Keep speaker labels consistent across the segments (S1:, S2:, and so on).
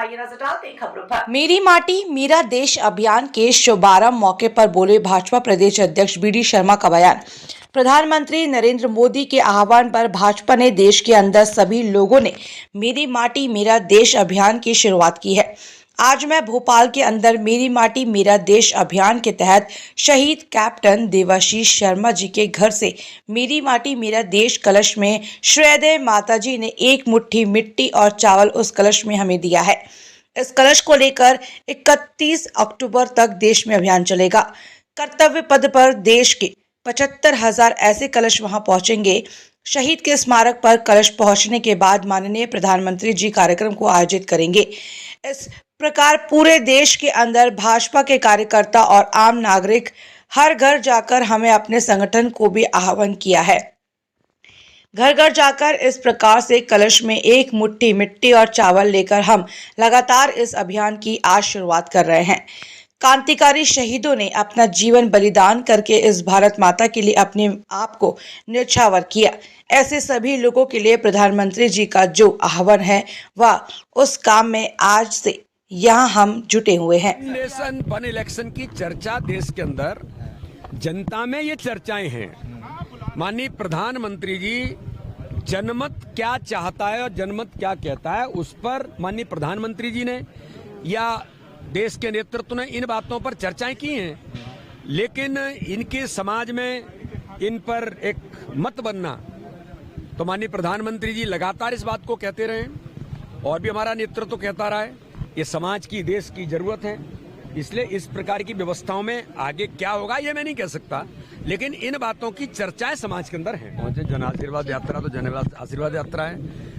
S1: आइए नजर डालते हैं खबरों पर।
S2: मेरी माटी मेरा देश अभियान के शुभारंभ मौके पर बोले भाजपा प्रदेश अध्यक्ष बी डी शर्मा का बयान। प्रधानमंत्री नरेंद्र मोदी के आह्वान पर भाजपा ने देश के अंदर सभी लोगों ने मेरी माटी मेरा देश अभियान की शुरुआत की है। आज मैं भोपाल के अंदर मेरी माटी मेरा देश अभियान के तहत शहीद कैप्टन देवाशीष शर्मा जी के घर से मेरी माटी मेरा देश कलश में श्रद्धेय माताजी ने एक मुट्ठी मिट्टी और चावल उस कलश में हमें दिया है। इस कलश को लेकर 31 अक्टूबर तक देश में अभियान चलेगा। कर्तव्य पद पर देश के 75,000 ऐसे कलश वहां पहुंचेंगे। शहीद के स्मारक पर कलश पहुंचने के बाद माननीय प्रधानमंत्री जी कार्यक्रम को आयोजित करेंगे। इस प्रकार पूरे देश के अंदर भाजपा के कार्यकर्ता और आम नागरिक हर घर जाकर हमें अपने संगठन को भी आह्वान किया है। घर घर जाकर इस प्रकार से कलश में एक मुट्ठी मिट्टी और चावल लेकर हम लगातार इस अभियान की आज शुरुआत कर रहे हैं। क्रांतिकारी शहीदों ने अपना जीवन बलिदान करके इस भारत माता के लिए अपने आप को न्यौछावर किया। ऐसे सभी लोगों के लिए प्रधानमंत्री जी का जो आह्वान है वह उस काम में आज से यहाँ हम जुटे हुए हैं।
S3: नेशन वन इलेक्शन की चर्चा देश के अंदर जनता में ये चर्चाएं हैं। माननीय प्रधानमंत्री जी जनमत क्या चाहता है और जनमत क्या कहता है, उस पर माननीय प्रधानमंत्री जी ने या देश के नेतृत्व ने इन बातों पर चर्चाएं की हैं, लेकिन इनके समाज में इन पर एक मत बनना, तो माननीय प्रधानमंत्री जी लगातार इस बात को कहते रहे और भी हमारा नेतृत्व कहता रहा है। ये समाज की देश की जरूरत है, इसलिए इस प्रकार की व्यवस्थाओं में आगे क्या होगा ये मैं नहीं कह सकता, लेकिन इन बातों की चर्चाएं समाज के अंदर हैं। पहुंचे जन आशीर्वाद यात्रा, तो जन आशीर्वाद यात्रा है।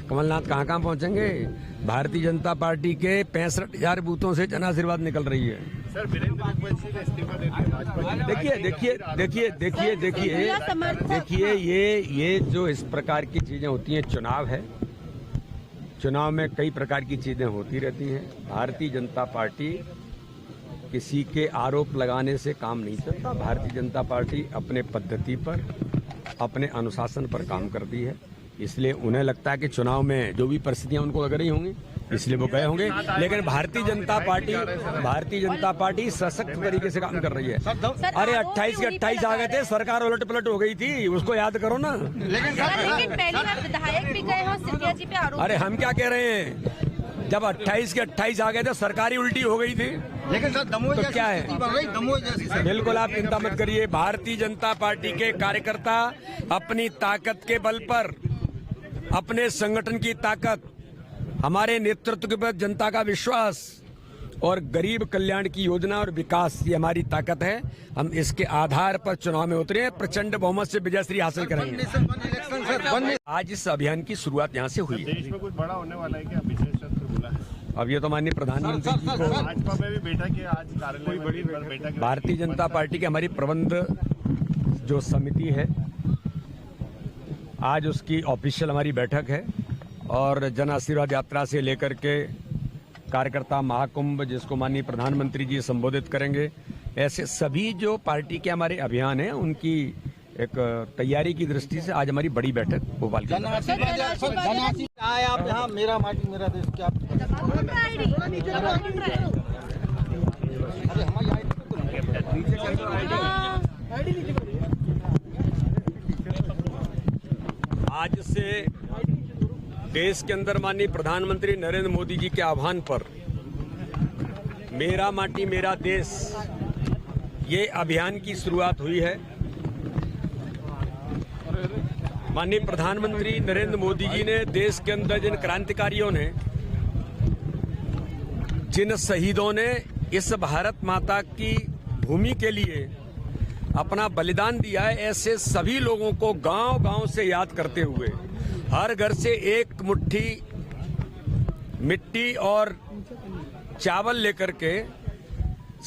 S3: कमलनाथ कहाँ कहाँ पहुंचेंगे? भारतीय जनता पार्टी के 65,000 बूथों से जन आशीर्वाद निकल रही है।
S4: सर,
S3: देखिए ये जो इस प्रकार की चीजें होती हैं, चुनाव है, चुनाव में कई प्रकार की चीजें होती रहती हैं। भारतीय जनता पार्टी किसी के आरोप लगाने से काम नहीं चलता। भारतीय जनता पार्टी अपने पद्धति पर, अपने अनुशासन पर काम करती है, इसलिए उन्हें लगता है कि चुनाव में जो भी परिस्थितियां उनको लग रही होंगी इसलिए वो गए होंगे, लेकिन भारतीय जनता पार्टी सशक्त तरीके से काम कर रही है। अरे 28 के 28 आ गए थे, सरकार उलट पलट हो गई थी, उसको याद करो ना।
S5: लेकिन पहली बार विधायक भी गए हो सिंधिया जी पे आरोप।
S3: अरे हम क्या कह रहे हैं, जब 28 के 28 आ गए थे, सरकारी उल्टी हो गई थी,
S4: लेकिन सर दमोह
S3: तो क्या है?
S4: दमोह जैसी
S3: बिल्कुल आप चिंता मत करिए। भारतीय जनता पार्टी के कार्यकर्ता अपनी ताकत के बल पर, अपने संगठन की ताकत, हमारे नेतृत्व के प्रति जनता का विश्वास और गरीब कल्याण की योजना और विकास, ये हमारी ताकत है। हम इसके आधार पर चुनाव में उतरे, प्रचंड बहुमत से विजयश्री हासिल करेंगे। आज इस अभियान की शुरुआत यहाँ से हुई है।
S4: देश में कुछ बड़ा होने वाला है क्या? विशेष सत्र बोला है।
S3: अब ये तो माननीय प्रधानमंत्री जी को,
S4: भाजपा में भी बैठक है आज, कार्यालय में बड़ी बैठक है।
S3: भारतीय जनता पार्टी की हमारी प्रबंध जो समिति है, आज उसकी ऑफिशियल हमारी बैठक है और जन आशीर्वाद यात्रा से लेकर के कार्यकर्ता महाकुंभ, जिसको माननीय प्रधानमंत्री जी संबोधित करेंगे, ऐसे सभी जो पार्टी के हमारे अभियान हैं उनकी एक तैयारी की दृष्टि से आज हमारी बड़ी बैठक भोपाल की।
S4: आप यहाँ मेरा माटी मेरा देश क्या?
S3: आज से देश के अंदर माननीय प्रधानमंत्री नरेंद्र मोदी जी के आह्वान पर मेरा माटी मेरा देश ये अभियान की शुरुआत हुई है। माननीय प्रधानमंत्री नरेंद्र मोदी जी ने देश के अंदर जिन क्रांतिकारियों ने, जिन शहीदों ने इस भारत माता की भूमि के लिए अपना बलिदान दिया है, ऐसे सभी लोगों को गांव-गांव से याद करते हुए हर घर से एक मुट्ठी मिट्टी और चावल लेकर के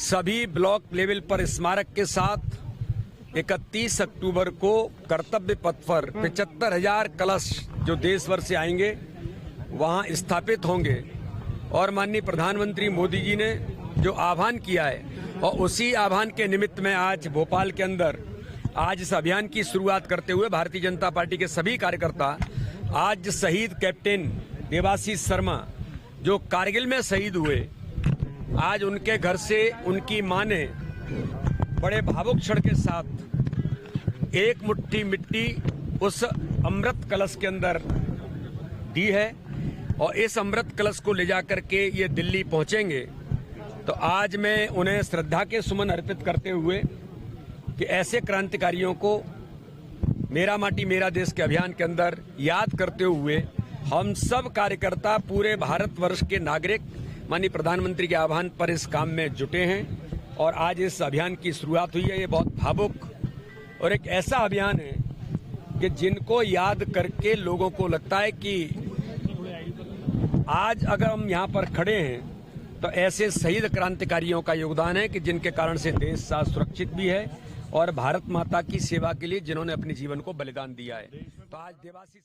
S3: सभी ब्लॉक लेवल पर स्मारक के साथ 31 अक्टूबर को कर्तव्य पथ पर 75,000 कलश जो देश भर से आएंगे वहां स्थापित होंगे और माननीय प्रधानमंत्री मोदी जी ने जो आह्वान किया है और उसी आह्वान के निमित्त में आज भोपाल के अंदर आज इस अभियान की शुरुआत करते हुए भारतीय जनता पार्टी के सभी कार्यकर्ता आज शहीद कैप्टन देवाशीष शर्मा जो कारगिल में शहीद हुए, आज उनके घर से उनकी मां ने बड़े भावुक क्षण के साथ एक मुट्ठी मिट्टी उस अमृत कलश के अंदर दी है और इस अमृत कलश को ले जाकर के ये दिल्ली पहुंचेंगे। तो आज मैं उन्हें श्रद्धा के सुमन अर्पित करते हुए कि ऐसे क्रांतिकारियों को मेरा माटी मेरा देश के अभियान के अंदर याद करते हुए हम सब कार्यकर्ता पूरे भारतवर्ष के नागरिक माननीय प्रधानमंत्री के आह्वान पर इस काम में जुटे हैं और आज इस अभियान की शुरुआत हुई है। ये बहुत भावुक और एक ऐसा अभियान है कि जिनको याद करके लोगों को लगता है कि आज अगर हम यहाँ पर खड़े हैं तो ऐसे शहीद क्रांतिकारियों का योगदान है कि जिनके कारण से देश आज सुरक्षित भी है और भारत माता की सेवा के लिए जिन्होंने अपने जीवन को बलिदान दिया है। तो आज देवासी